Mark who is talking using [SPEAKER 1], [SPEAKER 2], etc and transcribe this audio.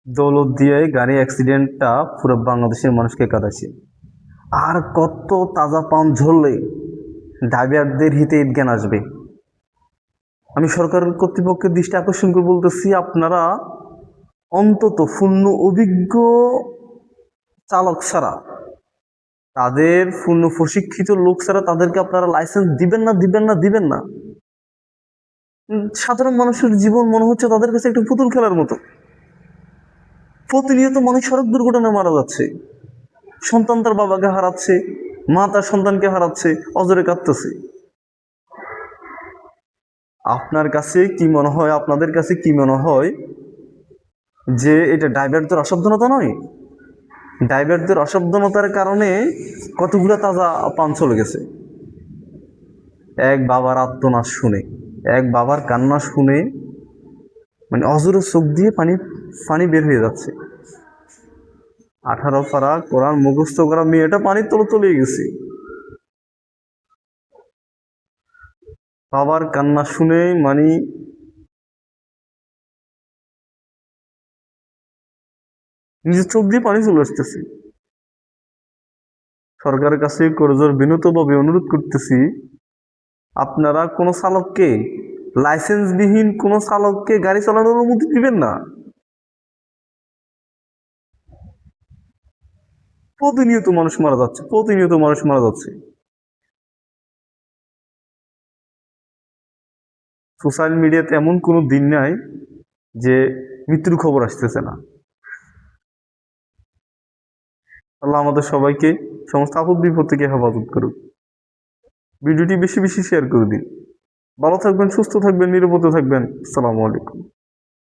[SPEAKER 1] দৌলত দিয়ে গাড়ি অ্যাক্সিডেন্টটা পুরো বাংলাদেশের মানুষকে কাঁদাচ্ছে। আর কত তাজা পাম ঝরলে ড্রাইভারদের হিতে জ্ঞান আসবে। আমি সরকারের কর্তৃপক্ষের দৃষ্টি আকর্ষণ করে বলতেছি, আপনারা অন্তত পূর্ণ অভিজ্ঞ চালক ছাড়া, তাদের পূর্ণ প্রশিক্ষিত লোক ছাড়া তাদেরকে আপনারা লাইসেন্স দিবেন না। সাধারণ মানুষের জীবন মনে হচ্ছে তাদের কাছে একটা পুতুল খেলার মতো। প্রতিনিয়ত মানুষ সড়ক দুর্ঘটনায় মারা যাচ্ছে, সন্তান তার বাবাকে হারাচ্ছে, মা তার সন্তানকে হারাচ্ছে, অজরে কাঁদতেছে। আপনার কাছে কি মনে হয়, আপনাদের কাছে কি মনে হয় যে এটা ড্রাইভারদের অসাবধানতা নয়? ড্রাইভারদের অসাবধানতার কারণে কতগুলো তাজা পান চলে গেছে। এক বাবার আর্তনাদ শুনে, এক বাবার কান্না শুনে মানে অজরে চোখ দিয়ে পানি বের হয়ে যাচ্ছে। 18 পারা কোরআন মুখস্থ করা মেয়েটা পানির তলে তলিয়ে গেছে। বাবার কান্না শুনে নিজের চোখ দিয়ে পানি চলে আসতেছে। সরকারের কাছে করজোর বিনীতভাবে অনুরোধ করতেছি, আপনারা কোনো চালককে, লাইসেন্সবিহীন কোনো চালককে গাড়ি চালানোর অনুমতি দিবেন না। প্রতিনিয়ত মানুষ মারা যাচ্ছে। সোশ্যাল মিডিয়াতে এমন কোনো দিন নাই যে মৃত্যুর খবর আসতেছে না। আল্লাহ আমাদের সবাইকে সমস্ত আপদ বিপদ থেকে হেফাজত করুক। ভিডিওটি বেশি বেশি শেয়ার করে দিন। ভালো থাকবেন, সুস্থ থাকবেন, নিরাপদে থাকবেন। আসসালামু আলাইকুম।